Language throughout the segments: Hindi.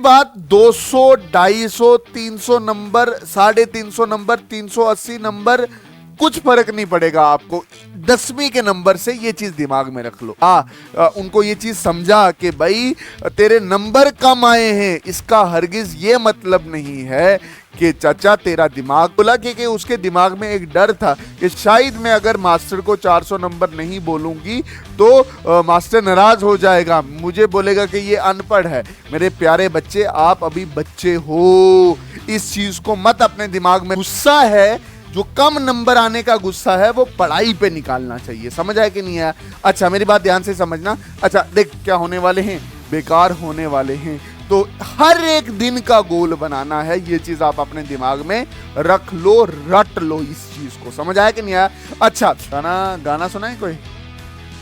बात 200, 250, 300 नंबर, 350 नंबर, 380 नंबर, कुछ फर्क नहीं पड़ेगा आपको। 10वीं के नंबर से ये चीज दिमाग में रख लो। उनको ये चीज समझा कि भाई तेरे नंबर कम आए हैं, इसका हरगिज ये मतलब नहीं है कि चाचा तेरा दिमाग बोला कि उसके दिमाग में एक डर था कि शायद मैं अगर मास्टर को 400 नंबर नहीं बोलूंगी तो मास्टर नाराज हो जाएगा, मुझे बोलेगा कि ये अनपढ़ है। मेरे प्यारे बच्चे, आप अभी बच्चे हो, इस चीज को मत अपने दिमाग में। गुस्सा है, जो कम नंबर आने का गुस्सा है, वो पढ़ाई पे निकालना चाहिए। समझ आया कि नहीं आया? अच्छा, मेरी बात ध्यान से समझना। अच्छा देख, क्या होने वाले हैं, बेकार होने वाले हैं। तो हर एक दिन का गोल बनाना है, ये चीज आप अपने दिमाग में रख लो, रट लो इस चीज को। समझ आया कि नहीं आया? अच्छा, गाना सुना है कोई?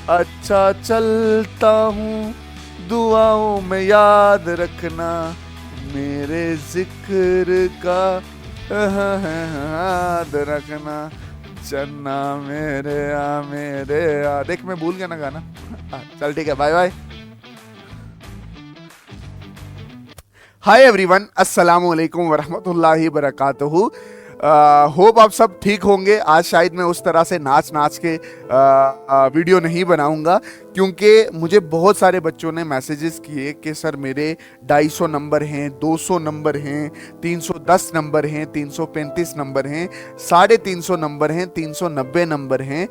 अच्छा चलता हूँ, दुआओं में याद रखना, मेरे जिक्र का याद रखना, चन्ना मेरे आ। देख, मैं भूल गया ना गाना। चल ठीक है, बाय बाय। हाय एवरीवन, अस्सलाम वालेकुम वरहमतुल्लाहि वबरकातुहू। होप आप सब ठीक होंगे। आज शायद मैं उस तरह से नाच के वीडियो नहीं बनाऊंगा, क्योंकि मुझे बहुत सारे बच्चों ने मैसेजेस किए कि सर मेरे 250 नंबर हैं, 200 नंबर हैं, 310 नंबर हैं, 335 नंबर हैं, 350 नंबर हैं, 390 नंबर हैं,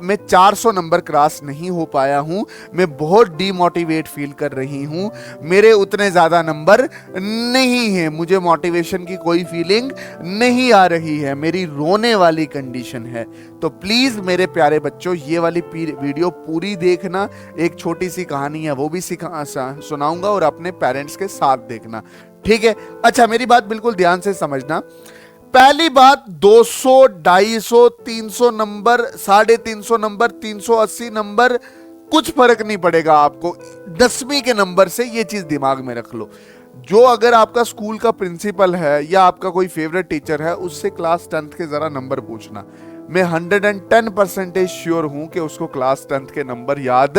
मैं 400 नंबर क्रॉस नहीं हो पाया हूं, मैं बहुत डीमोटिवेट फील कर रही हूं, मेरे उतने ज़्यादा नंबर नहीं हैं, मुझे मोटिवेशन की कोई फीलिंग नहीं आ रही है, मेरी रोने वाली कंडीशन है। तो प्लीज़ मेरे प्यारे बच्चों, ये वाली वीडियो पूरी देखना। एक छोटी सी कहानी है, वो भी सुनाऊंगा, और अपने पेरेंट्स के साथ देखना, ठीक है? अच्छा, मेरी बात बिल्कुल ध्यान से समझना। पहली बात, 200, 250, 300 नंबर, 350 नंबर, 380 नंबर, कुछ फर्क नहीं पड़ेगा आपको। 10वीं के नंबर से ये चीज दिमाग में रख लो। जो अगर आपका स्कूल का प्रिंसिपल है या आपका कोई फेवरेट टीचर है, उससे क्लास 10th के जरा नंबर पूछना। मैं 110% श्योर हूं कि उसको क्लास 10th के नंबर याद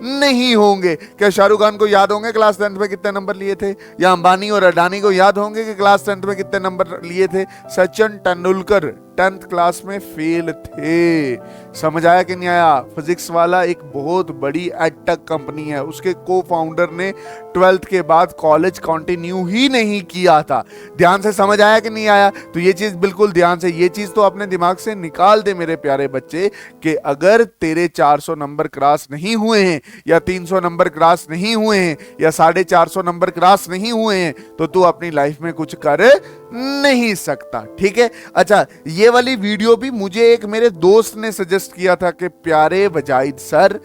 नहीं होंगे। क्या शाहरुख खान को याद होंगे क्लास 10th में कितने नंबर लिए थे? या अंबानी और अडानी को याद होंगे कि क्लास 10th में कितने नंबर लिए थे? सचिन तेंदुलकर 10th क्लास में फेल थे। समझ आया कि नहीं आया? फिजिक्स वाला एक बहुत बड़ी एडटेक कंपनी है, उसके को फाउंडर ने 12th के बाद कॉलेज कंटिन्यू ही नहीं किया था। ध्यान से समझ आया कि नहीं आया? तो ये चीज बिल्कुल ध्यान से, ये चीज तो अपने दिमाग से निकाल दे मेरे प्यारे बच्चे, कि अगर तेरे 400 नंबर क्रॉस नहीं हुए हैं, या 300 नंबर क्रॉस नहीं हुए हैं, या 450 नंबर क्रॉस नहीं हुए हैं, तो तू अपनी लाइफ में कुछ कर नहीं सकता, ठीक है? अच्छा, ये वाली वीडियो भी मुझे एक मेरे दोस्त ने सजेस्ट किया था कि प्यारे वजाहिद सर,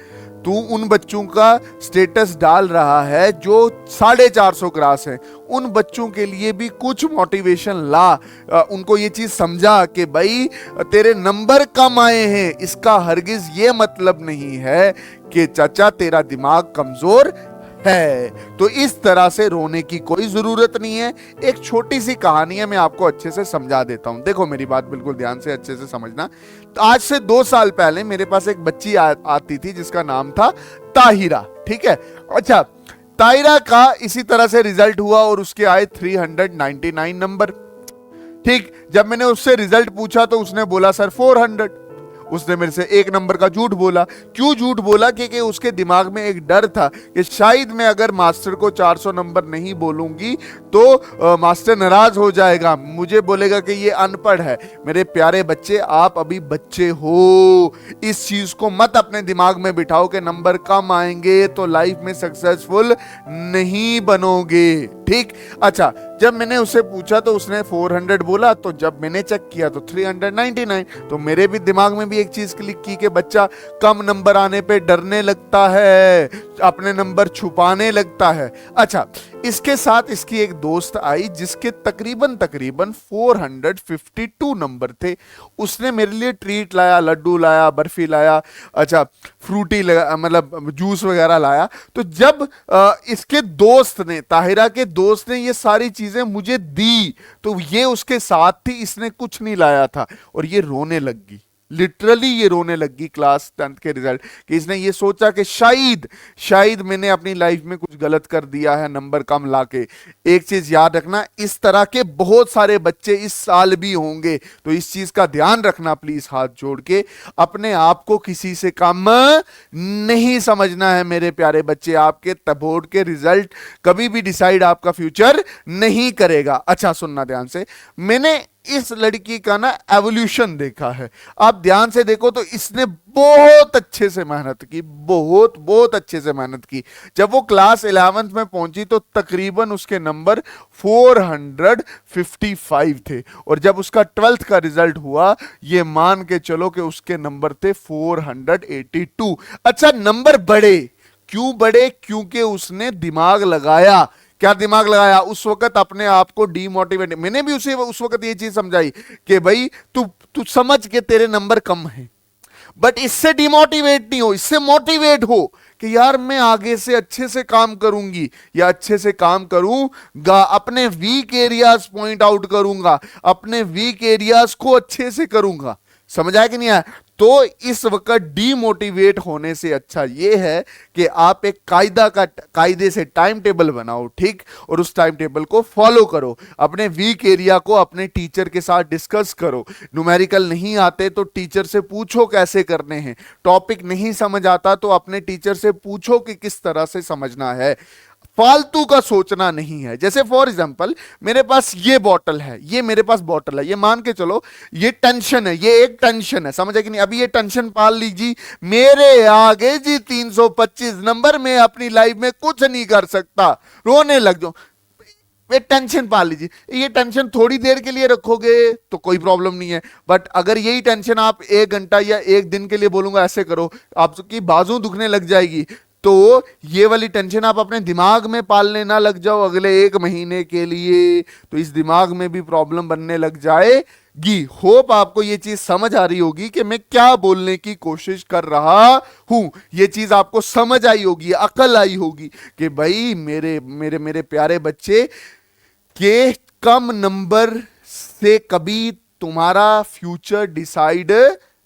तू उन बच्चों का स्टेटस डाल रहा है जो 450 क्रॉस है, उन बच्चों के लिए भी कुछ मोटिवेशन ला, उनको ये चीज समझा कि भाई तेरे नंबर कम आए हैं, इसका हरगिज ये मतलब नहीं है कि चाचा तेरा दिमाग कमजोर है। तो इस तरह से रोने की कोई जरूरत नहीं है। एक छोटी सी कहानी है, मैं आपको अच्छे से समझा देता हूं। देखो, मेरी बात बिल्कुल ध्यान से अच्छे से समझना। तो आज से 2 साल पहले मेरे पास एक बच्ची आती थी जिसका नाम था ताहिरा, ठीक है? अच्छा, ताहिरा का इसी तरह से रिजल्ट हुआ और उसके आए 399 नंबर। ठीक, जब मैंने उससे रिजल्ट पूछा तो उसने बोला सर 400। उसने मेरे से एक नंबर का झूठ बोला। क्यों झूठ बोला? क्योंकि उसके दिमाग में एक डर था कि शायद मैं अगर मास्टर को 400 नंबर नहीं बोलूंगी तो मास्टर नाराज हो जाएगा, मुझे बोलेगा कि ये अनपढ़ है। मेरे प्यारे बच्चे, आप अभी बच्चे हो, इस चीज को मत अपने दिमाग में बिठाओ कि नंबर कम आएंगे तो लाइफ में सक्सेसफुल नहीं बनोगे, ठीक? अच्छा, जब मैंने उससे पूछा तो उसने 400 बोला, तो जब मैंने चेक किया तो 399। तो मेरे भी दिमाग में भी एक चीज क्लिक की कि बच्चा कम नंबर आने पे डरने लगता है, अपने नंबर छुपाने लगता है। अच्छा, इसके साथ इसकी एक दोस्त आई जिसके तकरीबन 452 नंबर थे। उसने मेरे लिए ट्रीट लाया, लड्डू लाया, बर्फी लाया, अच्छा फ्रूटी मतलब जूस वगैरह लाया। तो जब इसके दोस्त ने, ताहिरा के दोस्त ने ये सारी चीजें मुझे दी, तो ये उसके साथ थी, इसने कुछ नहीं लाया था और ये रोने लग गई। लिटरली ये रोने लगी क्लास 10th के रिजल्ट कि इसने ये सोचा कि शायद मैंने अपनी लाइफ में कुछ गलत कर दिया है नंबर कम लाके। एक चीज याद रखना, इस तरह के बहुत सारे बच्चे इस साल भी होंगे, तो इस चीज का ध्यान रखना प्लीज हाथ जोड़ के। अपने आप को किसी से कम नहीं समझना है मेरे प्यारे बच्चे। आपके बोर्ड के रिजल्ट कभी भी डिसाइड आपका फ्यूचर नहीं करेगा। अच्छा सुनना ध्यान से, मैंने इस लड़की का ना एवोल्यूशन देखा है। आप ध्यान से देखो तो इसने बहुत अच्छे से मेहनत की, बहुत अच्छे से मेहनत की। जब वो क्लास 11th में पहुंची तो तकरीबन उसके नंबर 455 थे, और जब उसका 12th का रिजल्ट हुआ, ये मान के चलो कि उसके नंबर थे 482। अच्छा, नंबर बढ़े, क्यों बढ़े? क्योंकि उसने दिमाग लगाया। क्या दिमाग लगाया? उस वक्त अपने आप को डीमोटिवेट, मैंने भी उसे उस वक्त ये चीज समझाई कि भाई तू समझ के तेरे नंबर कम हैं, बट इससे डिमोटिवेट नहीं हो, इससे मोटिवेट हो कि यार मैं आगे से अच्छे से काम करूंगी या अच्छे से काम करूंगा, अपने वीक एरियाज पॉइंट आउट करूंगा, अपने वीक एरियाज को अच्छे से करूंगा। समझ आया कि नहीं आया? तो इस वक्त डीमोटिवेट होने से अच्छा यह है कि आप एक कायदे से टाइम टेबल बनाओ, ठीक, और उस टाइम टेबल को फॉलो करो। अपने वीक एरिया को अपने टीचर के साथ डिस्कस करो। न्यूमेरिकल नहीं आते तो टीचर से पूछो कैसे करने हैं। टॉपिक नहीं समझ आता तो अपने टीचर से पूछो कि किस तरह से समझना है। फालतू का सोचना नहीं है। जैसे फॉर एग्जांपल मेरे पास ये बॉटल है, ये मेरे पास बॉटल है, ये मान के चलो ये टेंशन है, ये एक टेंशन है, समझे कि नहीं? अभी ये टेंशन पाल लीजिए, मेरे आगे जी 325 नंबर में अपनी लाइफ में कुछ नहीं कर सकता, रोने लग जाओ। ये टेंशन पाल लीजिए, ये टेंशन थोड़ी देर के लिए रखोगे तो कोई प्रॉब्लम नहीं है, बट अगर यही टेंशन आप 1 घंटा या 1 दिन के लिए बोलूंगा ऐसे करो, आपकी बाजू दुखने लग जाएगी। तो ये वाली टेंशन आप अपने दिमाग में पालने ना लग जाओ अगले 1 महीने के लिए, तो इस दिमाग में भी प्रॉब्लम बनने लग जाएगी। होप आपको ये चीज समझ आ रही होगी कि मैं क्या बोलने की कोशिश कर रहा हूं। ये चीज आपको समझ आई होगी, अकल आई होगी कि भाई मेरे मेरे मेरे प्यारे बच्चे के कम नंबर से कभी तुम्हारा फ्यूचर डिसाइड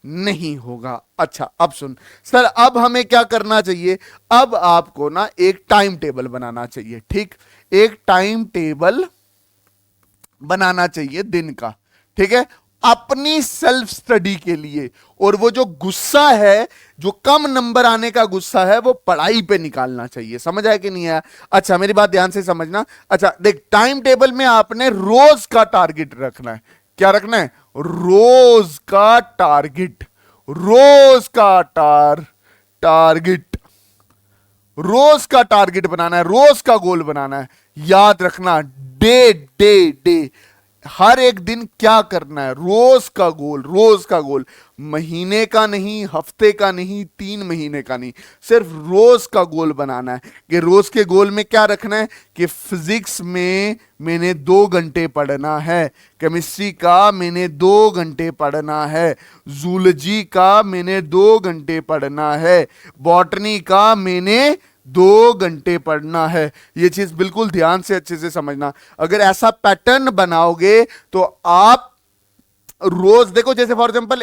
नहीं होगा। अच्छा अब सुन सर, अब हमें क्या करना चाहिए? अब आपको ना एक टाइम टेबल बनाना चाहिए, ठीक, एक टाइम टेबल बनाना चाहिए दिन का, ठीक है, अपनी सेल्फ स्टडी के लिए। और वो जो गुस्सा है, जो कम नंबर आने का गुस्सा है, वो पढ़ाई पे निकालना चाहिए। समझ आया कि नहीं आया? अच्छा मेरी बात ध्यान से समझना। अच्छा देख, टाइम टेबल में आपने रोज का टारगेट रखना है। क्या रखना है? रोज का टारगेट, रोज का टारगेट, रोज का टारगेट बनाना है, रोज का गोल बनाना है। याद रखना, डे डे डे, हर एक दिन क्या करना है, रोज का गोल, रोज का गोल, महीने का नहीं, हफ्ते का नहीं, 3 महीने का नहीं, सिर्फ रोज का गोल बनाना है। कि रोज के गोल में क्या रखना है कि फिजिक्स में मैंने 2 घंटे पढ़ना है, केमिस्ट्री का मैंने 2 घंटे पढ़ना है, जूलॉजी का मैंने 2 घंटे पढ़ना है, बॉटनी का मैंने 2 घंटे पढ़ना है। ये चीज बिल्कुल ध्यान से अच्छे से समझना। अगर ऐसा पैटर्न बनाओगे तो आप रोज देखो, जैसे फॉर एग्जांपल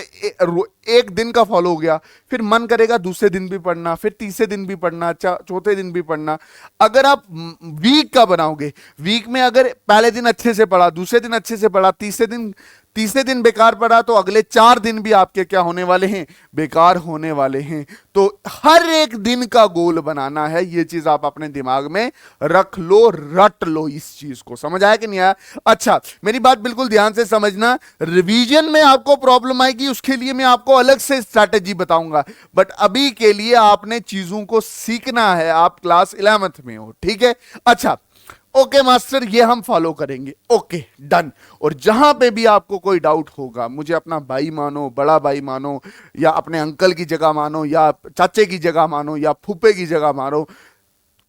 एक दिन का फॉलो हो गया, फिर मन करेगा दूसरे दिन भी पढ़ना, फिर तीसरे दिन भी पढ़ना, चौथे दिन भी पढ़ना। अगर आप वीक का बनाओगे, वीक में अगर पहले दिन अच्छे से पढ़ा, दूसरे दिन अच्छे से पढ़ा, तीसरे दिन बेकार पढ़ा, तो अगले 4 दिन भी आपके क्या होने वाले हैं? बेकार होने वाले हैं। तो हर एक दिन का गोल बनाना है। ये चीज आप अपने दिमाग में रख लो, रट लो इस चीज को। समझ आया कि नहीं आया? अच्छा मेरी बात बिल्कुल ध्यान से समझना। रिवीजन में आपको प्रॉब्लम आएगी, उसके लिए मैं आपको अलग से स्ट्रैटेजी बताऊंगा, बट अभी के लिए आपने चीजों को सीखना है। आप क्लास 11th में हो, ठीक है? अच्छा ओके मास्टर, ये हम फॉलो करेंगे, ओके डन। और जहां पे भी आपको कोई डाउट होगा, मुझे अपना भाई मानो, बड़ा भाई मानो, या अपने अंकल की जगह मानो, या चाचे की जगह मानो, या फूफे की जगह मानो,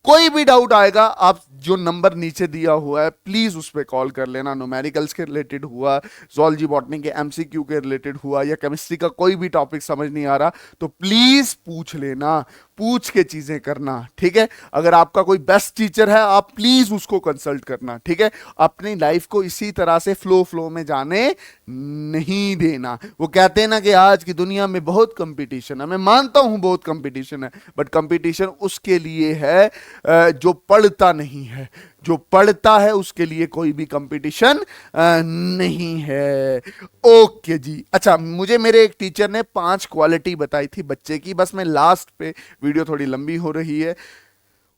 कोई भी डाउट आएगा, आप जो नंबर नीचे दिया हुआ है प्लीज उस पर कॉल कर लेना। न्यूमेरिकल्स के रिलेटेड हुआ, ज़ूलॉजी बॉटनी के एमसीक्यू के रिलेटेड हुआ, या केमिस्ट्री का कोई भी टॉपिक समझ नहीं आ रहा तो प्लीज पूछ लेना। पूछ के चीजें करना, ठीक है। अगर आपका कोई बेस्ट टीचर है, आप प्लीज उसको कंसल्ट करना, ठीक है। अपनी लाइफ को इसी तरह से फ्लो में जाने नहीं देना। वो कहते हैं ना कि आज की दुनिया में बहुत कंपटीशन है, मैं मानता हूं बहुत कंपटीशन है, बट कंपटीशन उसके लिए है जो पढ़ता नहीं है। जो पढ़ता है उसके लिए कोई भी कंपटीशन नहीं है। ओके जी। अच्छा, मुझे मेरे एक टीचर ने 5 क्वालिटी बताई थी बच्चे की, बस मैं लास्ट पे, वीडियो थोड़ी लंबी हो रही है,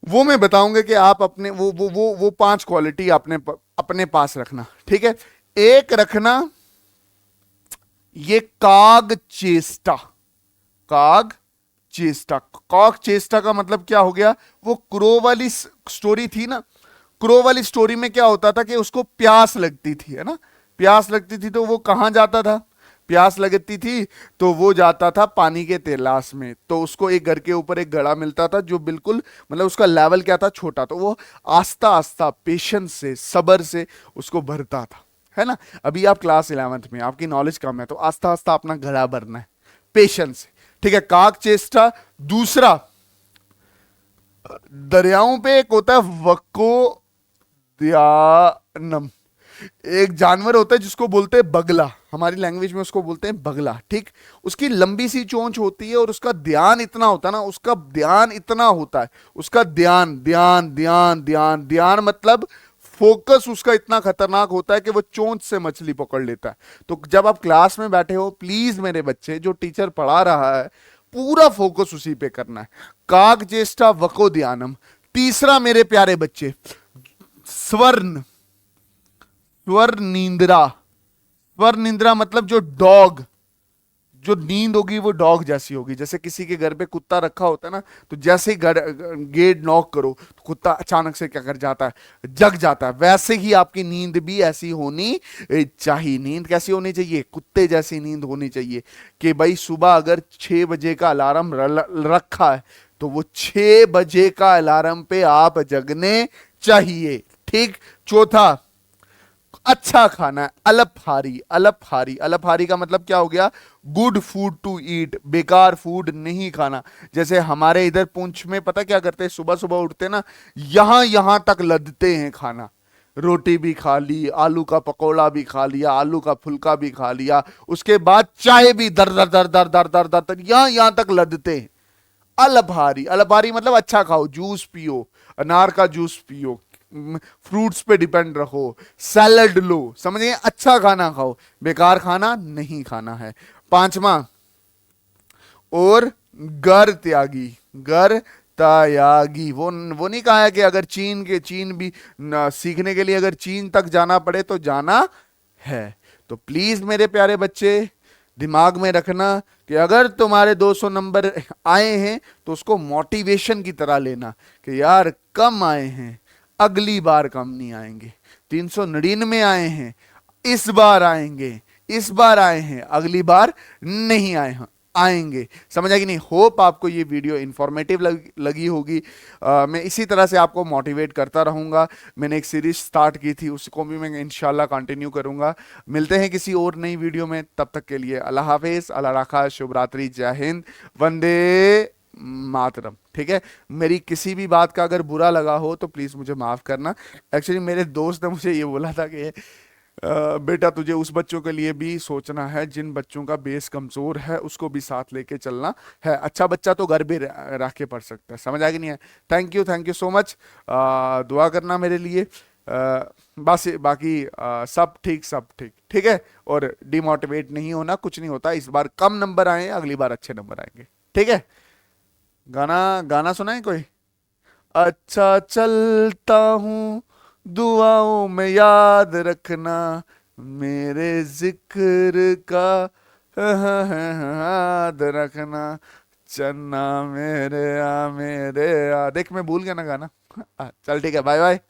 वो मैं बताऊंगा कि आप अपने वो 5 क्वालिटी अपने पास रखना, ठीक है। एक रखना ये काग चेष्टा। काग चेष्टा, काग चेष्टा का मतलब क्या हो गया? वो क्रो वाली स्टोरी थी ना, क्रो वाली स्टोरी में क्या होता था कि उसको प्यास लगती थी, है ना, प्यास लगती थी तो वो कहां जाता था? प्यास लगती थी तो वो जाता था पानी के तलाश में। तो उसको एक घर के ऊपर एक घड़ा मिलता था जो बिल्कुल, मतलब उसका लेवल क्या था, छोटा, तो वो आस्ता आस्ता पेशेंस से, सब्र से उसको भरता था, है ना। अभी आप क्लास 11th में, आपकी नॉलेज कम है, तो आस्ता आस्ता अपना घड़ा भरना है पेशेंस से, ठीक है। काक चेष्टा। दूसरा, दरियाओं पे एक होता है वक्को द्यानम, एक जानवर होता है जिसको बोलते हैं बगला, हमारी लैंग्वेज में उसको बोलते हैं बगला, ठीक। उसकी लंबी सी चोंच होती है और उसका ध्यान इतना होता है ना, उसका ध्यान इतना होता है, उसका ध्यान ध्यान ध्यान ध्यान ध्यान मतलब फोकस उसका इतना खतरनाक होता है कि वो चोंच से मछली पकड़ लेता है। तो जब आप क्लास में बैठे हो, प्लीज मेरे बच्चे, जो टीचर पढ़ा रहा है, पूरा फोकस उसी पे करना है। काग ज्येष्ठा वको ध्यानम। तीसरा मेरे प्यारे बच्चे, स्वर्ण, स्वर नींद्रा। स्वर नींद्रा मतलब जो डॉग, जो नींद होगी वो डॉग जैसी होगी। जैसे किसी के घर पे कुत्ता रखा होता है ना, तो जैसे ही गेट नॉक करो तो कुत्ता अचानक से क्या कर जाता है, जग जाता है। वैसे ही आपकी नींद भी ऐसी होनी चाहिए। नींद कैसी होनी चाहिए? कुत्ते जैसी नींद होनी चाहिए कि भाई सुबह अगर 6 बजे का अलार्म रखा है तो वो 6 बजे का अलार्म पे आप जगने चाहिए, ठीक। चौथा, अच्छा खाना है, अल्पहारी। अल्पहारी, अल्पहारी का मतलब क्या हो गया? गुड फूड टू ईट, बेकार फूड नहीं खाना। जैसे हमारे इधर पुंछ में पता क्या करते हैं, सुबह सुबह उठते ना, यहां यहां तक लदते हैं खाना। रोटी भी खा ली, आलू का पकौड़ा भी खा लिया, आलू का फुल्का भी खा लिया, उसके बाद चाय भी दर दर दर दर दर दर दर दर यहां यहां तक लदते हैं। अल्पहारी, अल्पहारी मतलब अच्छा खाओ, जूस पियो, अनार का जूस पियो, फ्रूट्स पे डिपेंड रखो, सैलड लो, समझिए, अच्छा खाना खाओ, बेकार खाना नहीं खाना है। पांचवा, और घर त्यागी। घर त्यागी, वो नहीं कहा है कि अगर चीन भी सीखने के लिए अगर चीन तक जाना पड़े तो जाना है। तो प्लीज मेरे प्यारे बच्चे, दिमाग में रखना कि अगर तुम्हारे 200 नंबर आए हैं तो उसको मोटिवेशन की तरह लेना कि यार कम आए हैं, अगली बार कम नहीं आएंगे। 399 आए हैं, इस बार आएंगे, इस बार आए हैं, अगली बार नहीं आए हैं, आएंगे। समझ आएगी नहीं? होप आपको ये वीडियो इंफॉर्मेटिव लगी होगी। मैं इसी तरह से आपको मोटिवेट करता रहूंगा। मैंने एक सीरीज स्टार्ट की थी, उसको भी मैं इंशाल्लाह कंटिन्यू करूंगा। मिलते हैं किसी और नई वीडियो में, तब तक के लिए अल्लाह हाफिज, अल्लाह रखा, शुभ रात्रि, जय हिंद, वंदे मातरम, ठीक है। मेरी किसी भी बात का अगर बुरा लगा हो तो प्लीज मुझे माफ करना। एक्चुअली मेरे दोस्त ने मुझे ये बोला था कि बेटा तुझे उस बच्चों के लिए भी सोचना है जिन बच्चों का बेस कमजोर है, उसको भी साथ लेके चलना है। अच्छा बच्चा तो घर भी रह के पढ़ सकता है। समझ आ गई नहीं है? Thank you so much. दुआ करना मेरे लिए। बस बाकी सब ठीक, सब ठीक, ठीक है। और डिमोटिवेट नहीं होना, कुछ नहीं होता। इस बार कम नंबर आए, अगली बार अच्छे नंबर आएंगे, ठीक है। गाना गाना सुना है कोई? अच्छा चलता हूँ, दुआओं में याद रखना, मेरे जिक्र का याद रखना, चन्ना मेरे आ, मेरे आ। देख मैं भूल गया ना गाना। चल ठीक है, बाय बाय।